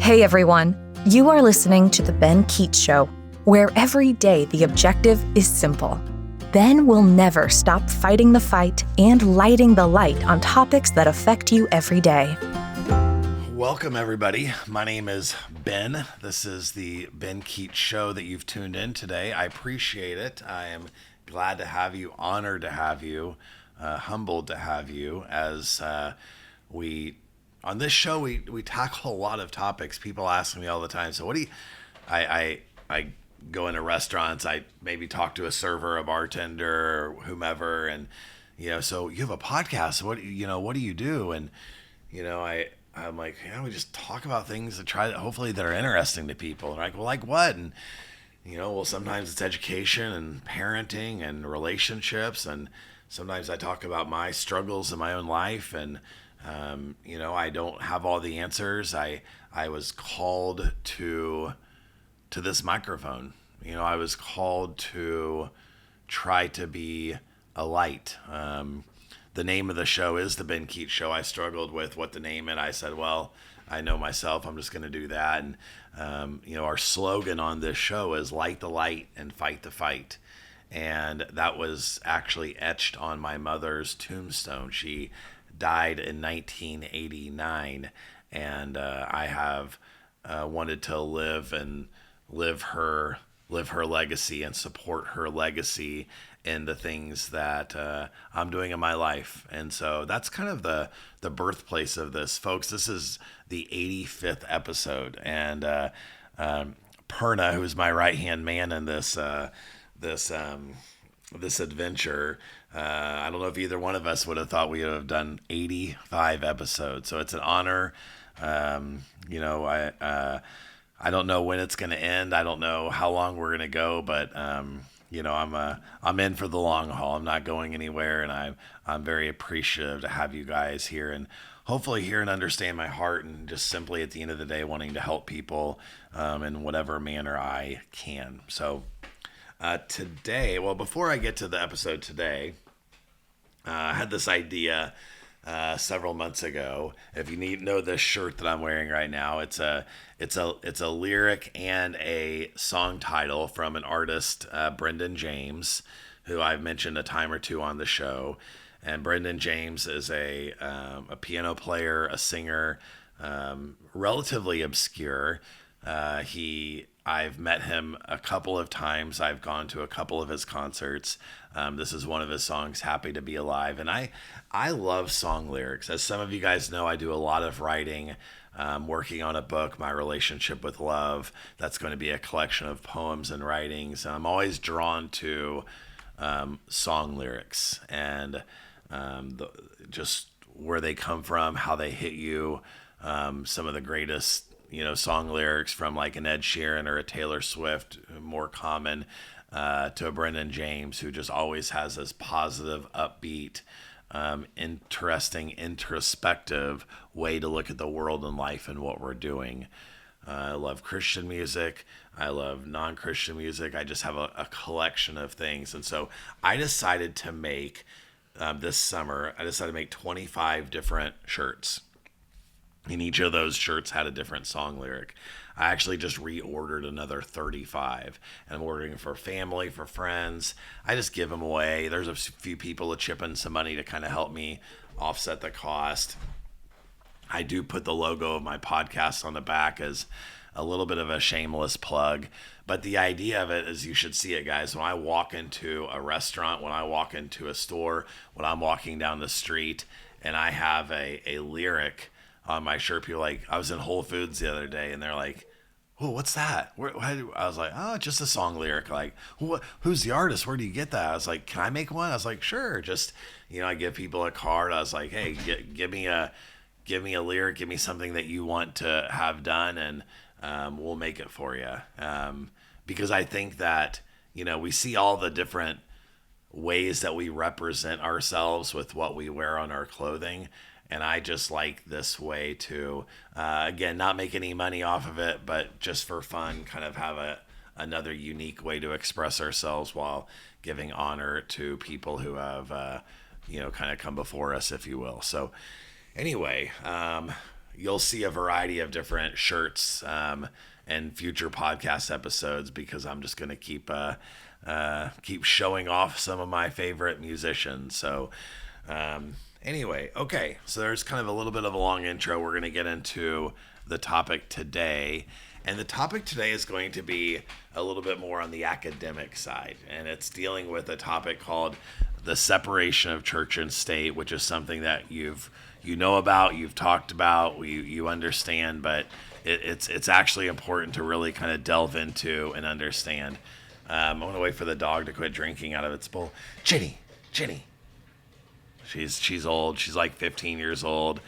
Hey everyone, you are listening to The Ben Keech Show, where every day the objective is simple. Ben will never stop fighting the fight and lighting the light on topics that affect you every day. Welcome, everybody. My name is Ben. This is the Ben Keech Show that you've tuned in today. I appreciate it. I am glad to have you, honored to have you, humbled to have you as on this show, we tackle a lot of topics. People ask me all the time, so what do you, I go into restaurants, I maybe talk to a server, a bartender, or whomever, and, so you have a podcast, what do you do? And, I'm like, we just talk about things that hopefully that are interesting to people. And they're like, well, like what? And, sometimes it's education and parenting and relationships. And sometimes I talk about my struggles in my own life. And, I don't have all the answers. I was called to this microphone. I was called to try to be a light. The name of the show is The Ben Keech Show. I struggled with what to name it. I said, well, I know myself. I'm just going to do that. And, our slogan on this show is light the light and fight the fight. And that was actually etched on my mother's tombstone. She died in 1989. And I have wanted to live her legacy and support her legacy in the things that I'm doing in my life. And so that's kind of the birthplace of this, folks. This is the 85th episode. And Perna, who's my right-hand man in this adventure, I don't know if either one of us would have thought we would have done 85 episodes. So it's an honor. I don't know when it's going to end. I don't know how long we're going to go, but I'm in for the long haul. I'm not going anywhere, and I'm very appreciative to have you guys here and hopefully hear and understand my heart, and just simply at the end of the day wanting to help people in whatever manner I can. So today, before I get to the episode today, I had this idea several months ago. If you know this shirt that I'm wearing right now, it's a lyric and a song title from an artist, Brendan James, who I've mentioned a time or two on the show. And Brendan James is a piano player, a singer, relatively obscure. I've met him a couple of times. I've gone to a couple of his concerts. This is one of his songs, Happy to Be Alive. And I love song lyrics. As some of you guys know, I do a lot of writing, working on a book, My Relationship with Love. That's going to be a collection of poems and writings. And I'm always drawn to song lyrics and just where they come from, how they hit you. Some of the greatest song lyrics from like an Ed Sheeran or a Taylor Swift, more common, to a Brendan James, who just always has this positive, upbeat, interesting, introspective way to look at the world and life and what we're doing. I love Christian music. I love non-Christian music. I just have a collection of things. And so I decided to make, this summer, 25 different shirts. And each of those shirts had a different song lyric. I actually just reordered another 35. And I'm ordering for family, for friends. I just give them away. There's a few people that chip in some money to kind of help me offset the cost. I do put the logo of my podcast on the back as a little bit of a shameless plug. But the idea of it is you should see it, guys. When I walk into a restaurant, when I walk into a store, when I'm walking down the street and I have a lyric on my shirt, people like, I was in Whole Foods the other day and they're like, oh, what's that? I was like, oh, just a song lyric. Like, who's the artist? Where do you get that? I was like, can I make one? I was like, sure. Just, I give people a card. I was like, hey, give me a lyric, give me something that you want to have done, and we'll make it for you. Because I think that, we see all the different ways that we represent ourselves with what we wear on our clothing. And I just like this way to, again, not make any money off of it, but just for fun, kind of have another unique way to express ourselves while giving honor to people who have, kind of come before us, if you will. So anyway, you'll see a variety of different shirts and future podcast episodes, because I'm just going to keep showing off some of my favorite musicians. So anyway, okay, so there's kind of a little bit of a long intro. We're going to get into the topic today. And the topic today is going to be a little bit more on the academic side. And it's dealing with a topic called the separation of church and state, which is something that you know about, you've talked about, you understand, but it's actually important to really kind of delve into and understand. I'm going to wait for the dog to quit drinking out of its bowl. Jenny. She's old. She's like 15 years old.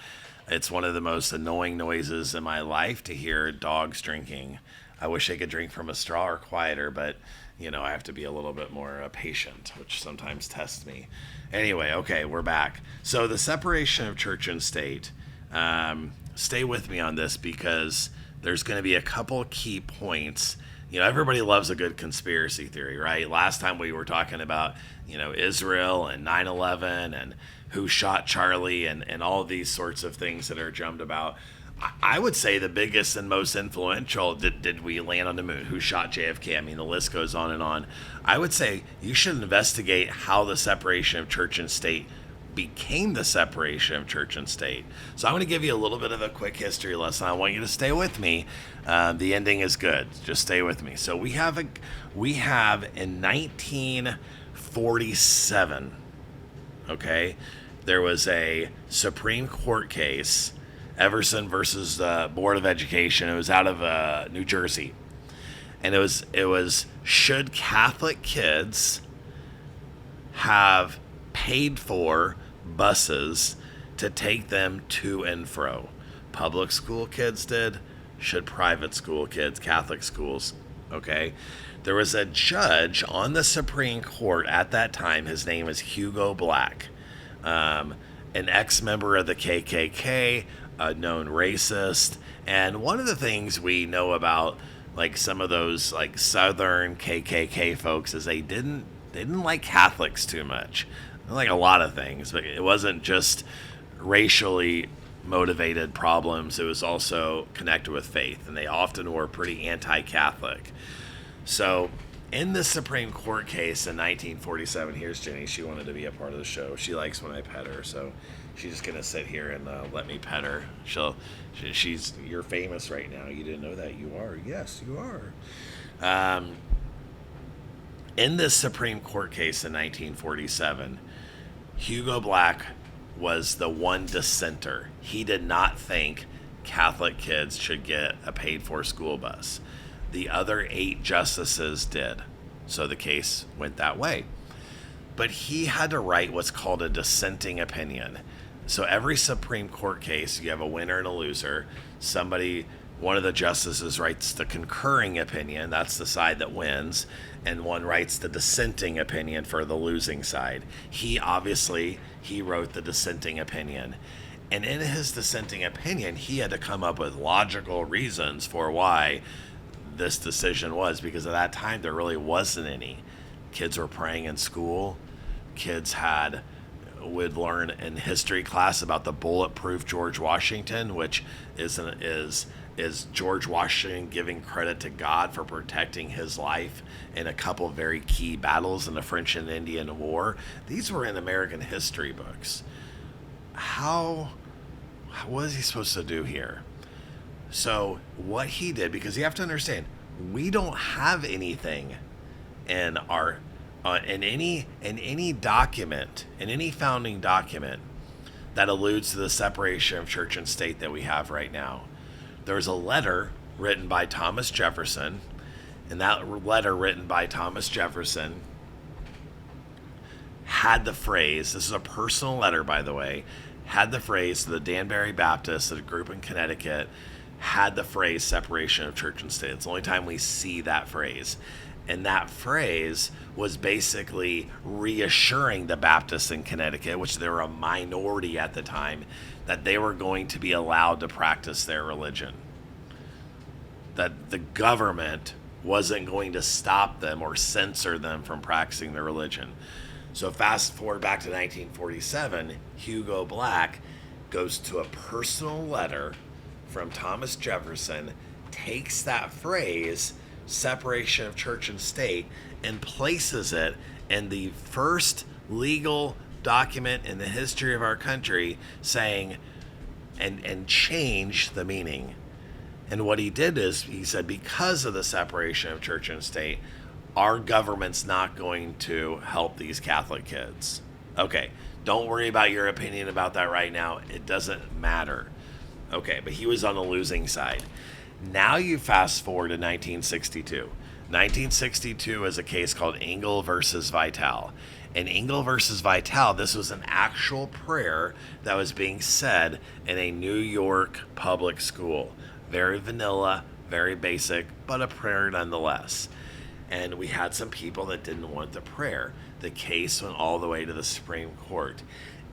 It's one of the most annoying noises in my life to hear dogs drinking. I wish they could drink from a straw or quieter, but I have to be a little bit more patient, which sometimes tests me. Anyway, okay, we're back. So the separation of church and state. Stay with me on this, because there's going to be a couple key points. Everybody loves a good conspiracy theory, right? Last time we were talking about, Israel and 9/11 and who shot Charlie and all of these sorts of things that are drummed about. I would say the biggest and most influential, did we land on the moon? Who shot JFK? I mean, the list goes on and on. I would say you should investigate how the separation of church and state became the separation of church and state. So I'm going to give you a little bit of a quick history lesson. I want you to stay with me. The ending is good. Just stay with me. So we have in 1947, okay, there was a Supreme Court case, Everson versus the Board of Education. It was out of New Jersey, and it was should Catholic kids have paid for buses to take them to and fro? Public school kids did. Should private school kids, Catholic schools? Okay. There was a judge on the Supreme Court at that time. His name is Hugo Black, an ex-member of the KKK, a known racist. And one of the things we know about like some of those like Southern KKK folks is they didn't like Catholics too much. Like a lot of things, but it wasn't just racially motivated problems. It was also connected with faith, and they often were pretty anti-Catholic. So in the Supreme Court case in 1947, here's Jenny. She wanted to be a part of the show. She likes when I pet her, so she's just gonna sit here and let me pet her. You're famous right now. You didn't know that? You are. Yes, you are. In this Supreme Court case in 1947, Hugo Black was the one dissenter. He did not think Catholic kids should get a paid-for school bus. The other 8 justices did. So the case went that way. But he had to write what's called a dissenting opinion. So every Supreme Court case, you have a winner and a loser. One of the justices writes the concurring opinion, that's the side that wins, and one writes the dissenting opinion for the losing side. He wrote the dissenting opinion. And in his dissenting opinion, he had to come up with logical reasons for why this decision was, because at that time there really wasn't any. Kids were praying in school. Kids would learn in history class about the bulletproof George Washington, which is George Washington giving credit to God for protecting his life in a couple very key battles in the French and Indian War. These were in American history books. What is he supposed to do here? So what he did, because you have to understand, we don't have anything in any document, in any founding document, that alludes to the separation of church and state that we have right now. There's a letter written by Thomas Jefferson, and that letter written by Thomas Jefferson had the phrase, this is a personal letter, by the way, had the phrase to the Danbury Baptists, a group in Connecticut, had the phrase separation of church and state. It's the only time we see that phrase. And that phrase was basically reassuring the Baptists in Connecticut, which they were a minority at the time, that they were going to be allowed to practice their religion. That the government wasn't going to stop them or censor them from practicing their religion. So fast forward back to 1947, Hugo Black goes to a personal letter from Thomas Jefferson takes that phrase, separation of church and state, and places it in the first legal document in the history of our country, saying, and change the meaning. And what he did is he said, because of the separation of church and state, our government's not going to help these Catholic kids. Okay, don't worry about your opinion about that right now. It doesn't matter. Okay, but he was on the losing side. Now you fast forward to 1962. 1962 is a case called Engel versus Vitale. In Engel versus Vitale, this was an actual prayer that was being said in a New York public school. Very vanilla, very basic, but a prayer nonetheless. And we had some people that didn't want the prayer. The case went all the way to the Supreme Court.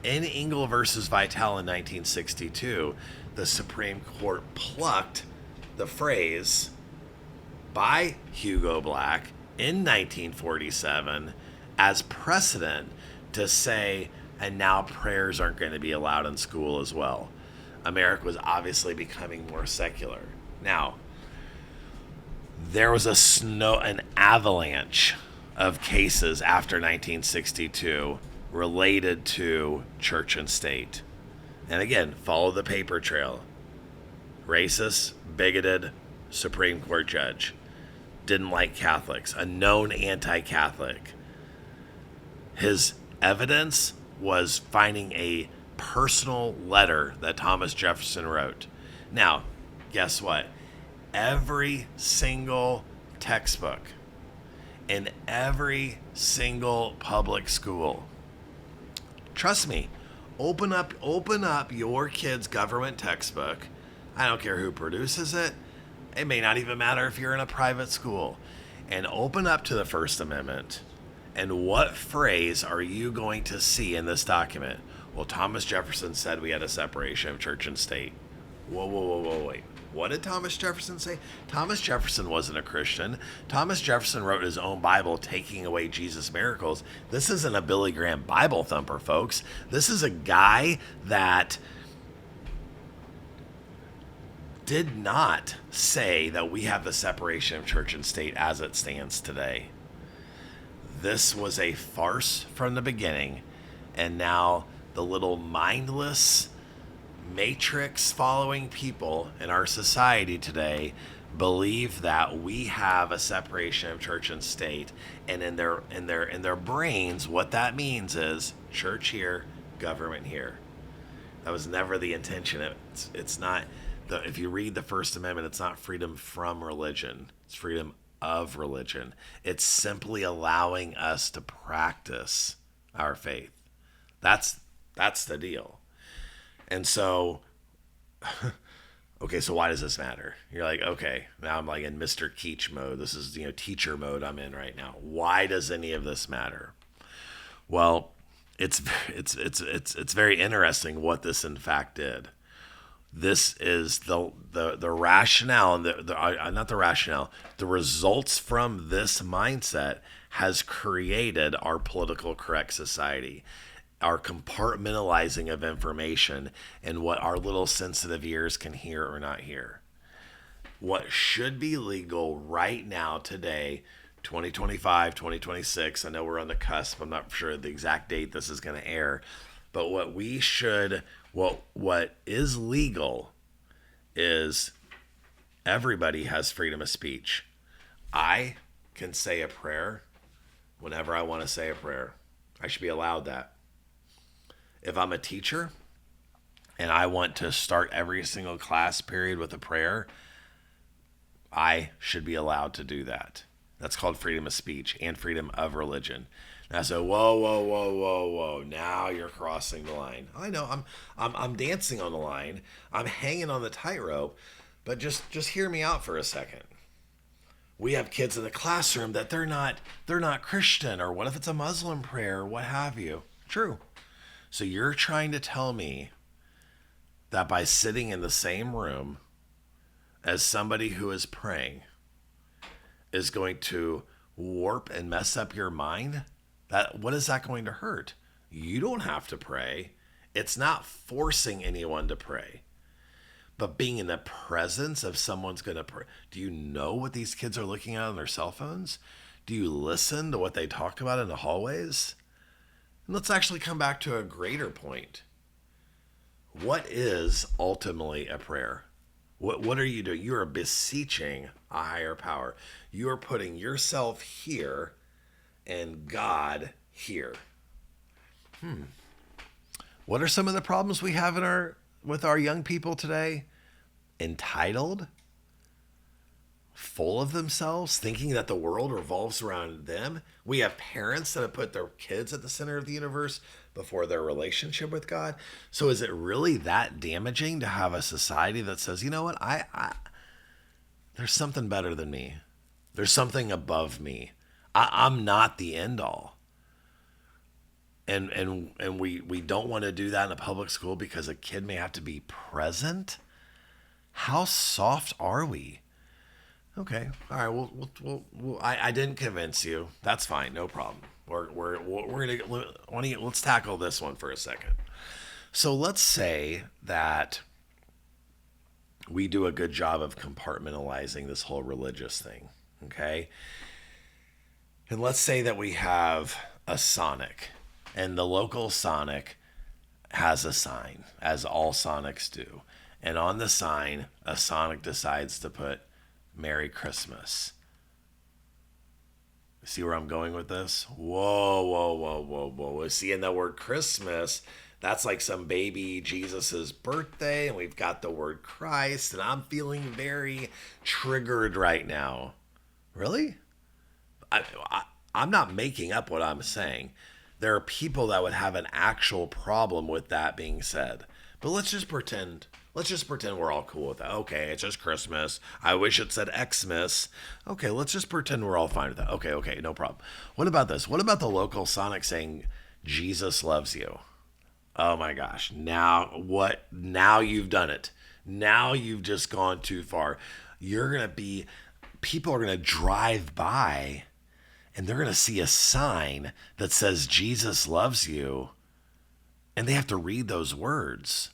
In Engel versus Vitale in 1962, the Supreme Court plucked the phrase by Hugo Black in 1947 as precedent to say, and now prayers aren't going to be allowed in school as well. America was obviously becoming more secular. Now, there was an avalanche of cases after 1962 related to church and state. And again, follow the paper trail. Racist, bigoted Supreme Court judge. Didn't like Catholics. A known anti-Catholic. His evidence was finding a personal letter that Thomas Jefferson wrote. Now, guess what? Every single textbook in every single public school, trust me, open up your kid's government textbook. I don't care who produces it. It may not even matter if you're in a private school. And open up to the First Amendment. And what phrase are you going to see in this document? Well, Thomas Jefferson said we had a separation of church and state. Whoa, wait. What did Thomas Jefferson say? Thomas Jefferson wasn't a Christian. Thomas Jefferson wrote his own Bible, taking away Jesus' miracles. This isn't a Billy Graham Bible thumper, folks. This is a guy that did not say that we have the separation of church and state as it stands today. This was a farce from the beginning, and now the little mindless matrix following people in our society today believe that we have a separation of church and state, and in their brains what that means is church here, government here. That was never the intention. It's not if you read the First Amendment, it's not freedom from religion, it's freedom of religion. It's simply allowing us to practice our faith. That's the deal. And so, okay, so why does this matter? You're like, okay, now I'm like in Mr. Keech mode. This is, teacher mode I'm in right now. Why does any of this matter? Well, it's very interesting what this in fact did. This is the rationale, not the rationale, the results from this mindset has created our political correct society, our compartmentalizing of information, and what our little sensitive ears can hear or not hear. What should be legal right now, today, 2025, 2026, I know we're on the cusp, I'm not sure the exact date this is going to air, but what is legal is everybody has freedom of speech. I can say a prayer whenever I want to say a prayer. I should be allowed that. If I'm a teacher and I want to start every single class period with a prayer, I should be allowed to do that. That's called freedom of speech and freedom of religion. And I said, whoa. Now you're crossing the line. I know, I'm dancing on the line. I'm hanging on the tightrope, but just hear me out for a second. We have kids in the classroom that they're not Christian, or what if it's a Muslim prayer, or what have you. True. So you're trying to tell me that by sitting in the same room as somebody who is praying is going to warp and mess up your mind? What is that going to hurt? You don't have to pray. It's not forcing anyone to pray. But being in the presence of someone's going to, do you know what these kids are looking at on their cell phones? Do you listen to what they talk about in the hallways? And let's actually come back to a greater point. What is ultimately a prayer? What are you doing? You are beseeching a higher power. You are putting yourself here and God here. What are some of the problems we have with our young people today? Entitled, full of themselves, thinking that the world revolves around them. We have parents that have put their kids at the center of the universe before their relationship with God. So is it really that damaging to have a society that says, you know what, there's something better than me. There's something above me. I'm not the end all. And we don't want to do that in a public school because a kid may have to be present. How soft are we? Okay, all right. I didn't convince you. That's fine. No problem. Let's tackle this one for a second. So let's say that we do a good job of compartmentalizing this whole religious thing. Okay, and let's say that we have a Sonic, and the local Sonic has a sign, as all Sonics do. And on the sign, a Sonic decides to put Merry Christmas. See where I'm going with this? Whoa. See, in the word Christmas, that's like some baby Jesus's birthday, and we've got the word Christ, and I'm feeling very triggered right now. Really? I'm not making up what I'm saying. There are people that would have an actual problem with that being said. But let's just pretend we're all cool with that. Okay, it's just Christmas. I wish it said Xmas. Okay, let's just pretend we're all fine with that. Okay, no problem. What about this? What about the local Sonic saying, Jesus loves you? Oh my gosh. Now what? Now you've done it. Now you've just gone too far. People are going to drive by and they're going to see a sign that says Jesus loves you. And they have to read those words.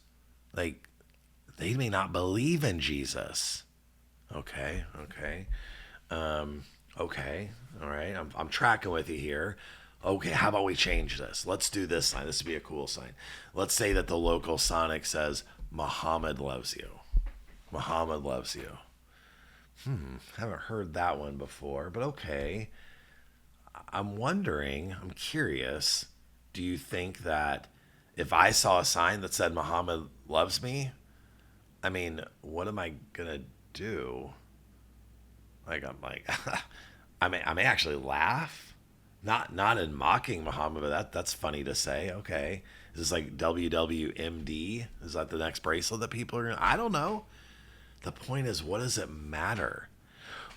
Like, they may not believe in Jesus. Okay. All right. I'm tracking with you here. Okay, how about we change this? Let's do this sign. This would be a cool sign. Let's say that the local Sonic says, Muhammad loves you. Muhammad loves you. Haven't heard that one before, but okay. I'm curious, do you think that if I saw a sign that said Muhammad loves me, I mean, what am I gonna do? I may actually laugh, not in mocking Muhammad, but that's funny to say. Okay, is this like WWMD? Is that the next bracelet that people are gonna? I don't know. The point is, what does it matter?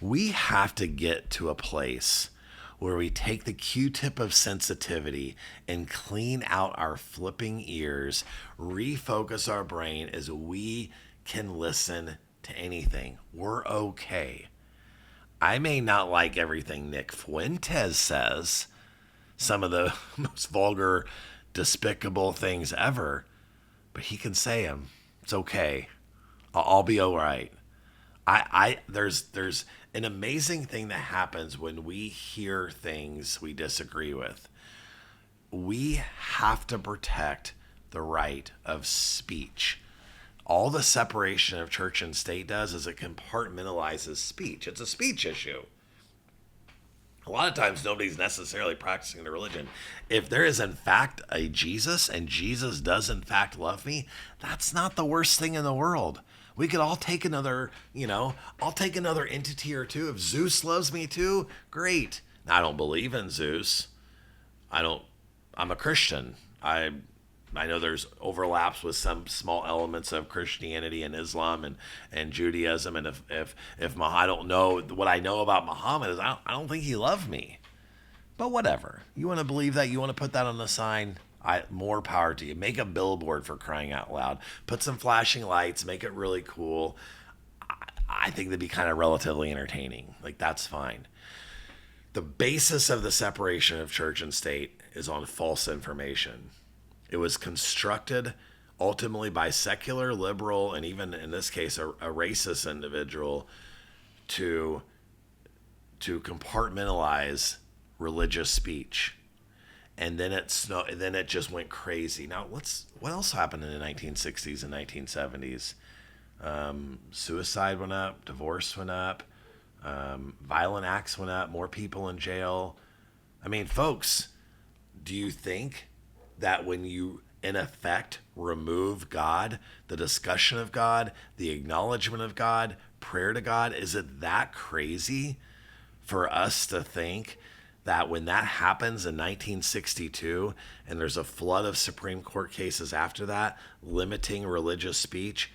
We have to get to a place where we take the Q-tip of sensitivity and clean out our flipping ears, refocus our brain as we can listen to anything. We're okay. I may not like everything Nick Fuentes says, some of the most vulgar, despicable things ever, but he can say them. It's okay. I'll be all right. There's an amazing thing that happens when we hear things we disagree with. We have to protect the right of speech. All the separation of church and state does is it compartmentalizes speech. It's a speech issue. A lot of times nobody's necessarily practicing their religion. If there is in fact a Jesus and Jesus does in fact love me, that's not the worst thing in the world. We could all take another, I'll take another entity or two. If Zeus loves me too, great. Now, I don't believe in Zeus. I'm a Christian. I know there's overlaps with some small elements of Christianity and Islam and Judaism. And if I don't know, what I know about Muhammad is I don't think he loved me. But whatever. You want to believe that? You want to put that on the sign? More power to you. Make a billboard, for crying out loud. Put some flashing lights. Make it really cool. I think that'd be kind of relatively entertaining. Like, that's fine. The basis of the separation of church and state is on false information. It was constructed ultimately by secular, liberal, and even in this case, a racist individual to compartmentalize religious speech. And then it just went crazy. Now, what else happened in the 1960s and 1970s? Suicide went up, divorce went up, violent acts went up, more people in jail. I mean, folks, do you think that when you, in effect, remove God, the discussion of God, the acknowledgement of God, prayer to God, is it that crazy for us to think that when that happens in 1962 and there's a flood of Supreme Court cases after that limiting religious speech,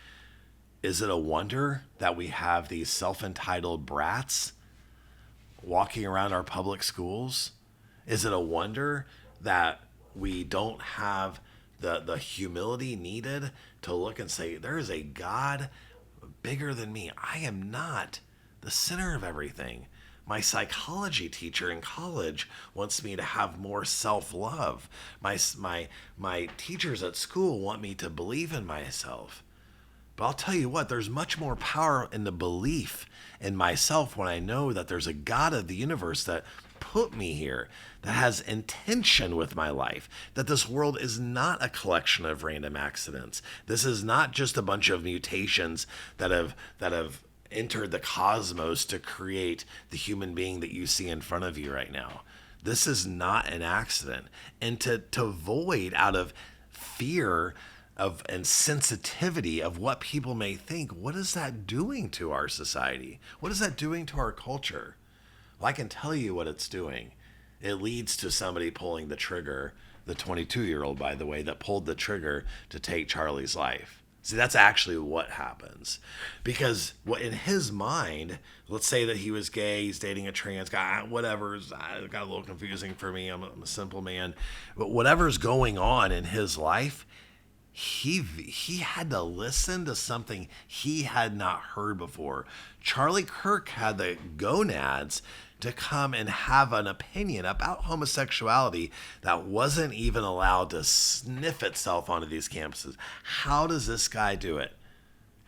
is it a wonder that we have these self-entitled brats walking around our public schools? Is it a wonder that we don't have the humility needed to look and say, there is a God bigger than me. I am not the center of everything. My psychology teacher in college wants me to have more self-love. My teachers at school want me to believe in myself. But I'll tell you what, there's much more power in the belief in myself when I know that there's a God of the universe that put me here, that has intention with my life, that this world is not a collection of random accidents. This is not just a bunch of mutations that have entered the cosmos to create the human being that you see in front of you right now. This is not an accident. And to void out of fear of and sensitivity of what people may think, what is that doing to our society? What is that doing to our culture? Well, I can tell you what it's doing. It leads to somebody pulling the trigger, the 22-year-old, by the way, that pulled the trigger to take Charlie's life. See, that's actually what happens. Because what in his mind, let's say that he was gay, he's dating a trans guy, whatever, it got a little confusing for me, I'm a simple man. But whatever's going on in his life, he had to listen to something he had not heard before. Charlie Kirk had the gonads to come and have an opinion about homosexuality that wasn't even allowed to sniff itself onto these campuses. How does this guy do it?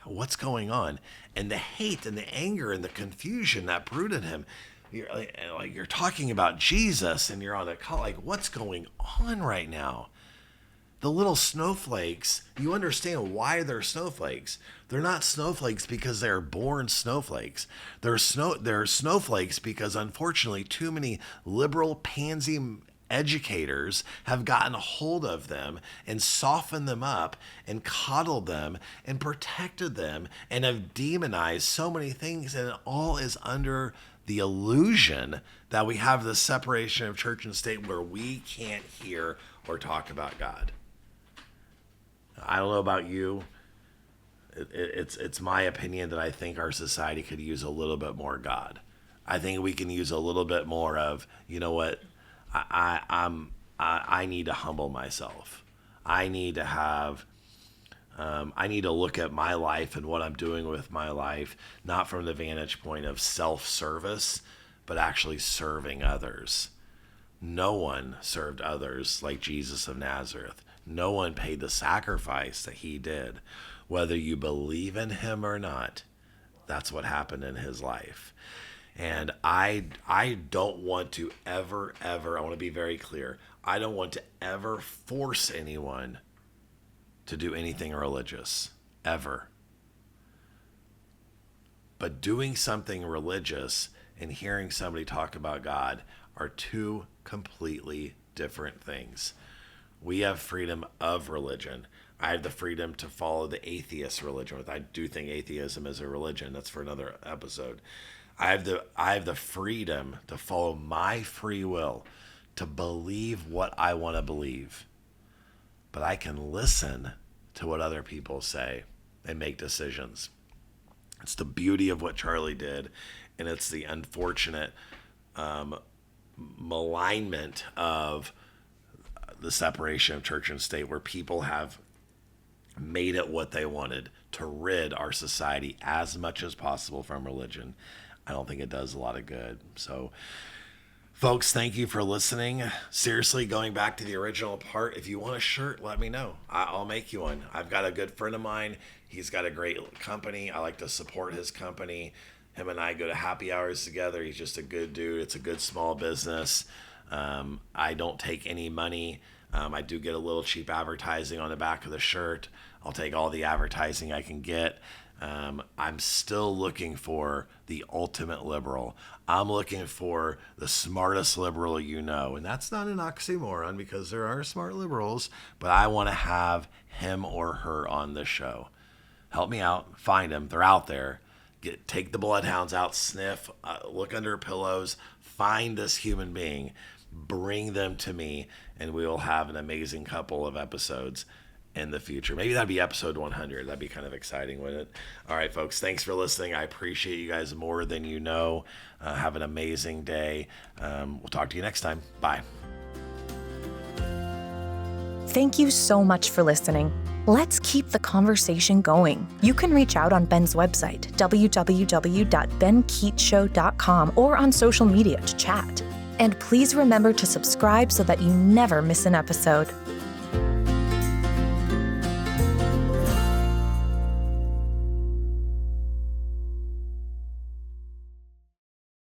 What's going on? And the hate and the anger and the confusion that brewed in him. You're talking about Jesus and you're on a call. Like, what's going on right now? The little snowflakes, you understand why they're snowflakes. They're not snowflakes because they're born snowflakes. They're snowflakes because, unfortunately, too many liberal pansy educators have gotten a hold of them and softened them up and coddled them and protected them and have demonized so many things, and it all is under the illusion that we have the separation of church and state where we can't hear or talk about God. I don't know about you. It's my opinion that I think our society could use a little bit more God. I think we can use a little bit more of, you know what, I need to humble myself. I need to have, I need to look at my life and what I'm doing with my life, not from the vantage point of self-service, but actually serving others. No one served others like Jesus of Nazareth. No one paid the sacrifice that he did. Whether you believe in him or not, that's what happened in his life. And I don't want to ever, I want to be very clear, I don't want to ever force anyone to do anything religious, ever. But doing something religious and hearing somebody talk about God are two completely different things. We have freedom of religion. I have the freedom to follow the atheist religion. I do think atheism is a religion. That's for another episode. I have the freedom to follow my free will, to believe what I want to believe. But I can listen to what other people say and make decisions. It's the beauty of what Charlie did, and it's the unfortunate malignment of the separation of church and state, where people have made it what they wanted to rid our society as much as possible from religion. I don't think it does a lot of good. So Folks, thank you for listening. Seriously, going back to the original part, if you want a shirt, let me know. I'll make you one. I've got a good friend of mine. He's got a great company. I like to support his company. Him and I go to happy hours together. He's just a good dude. It's a good small business. I don't take any money. I do get a little cheap advertising on the back of the shirt. I'll take all the advertising I can get. I'm still looking for the ultimate liberal. I'm looking for the smartest liberal you know. And that's not an oxymoron because there are smart liberals, but I want to have him or her on the show. Help me out. Find them. They're out there. Take the bloodhounds out, sniff, look under pillows, find this human being, bring them to me, and we will have an amazing couple of episodes in the future. Maybe that'd be episode 100. That'd be kind of exciting, wouldn't it? All right, folks, thanks for listening. I appreciate you guys more than you know. Have an amazing day. We'll talk to you next time. Bye. Thank you so much for listening. Let's keep the conversation going. You can reach out on Ben's website, www.benkeechshow.com, or on social media to chat. And please remember to subscribe so that you never miss an episode.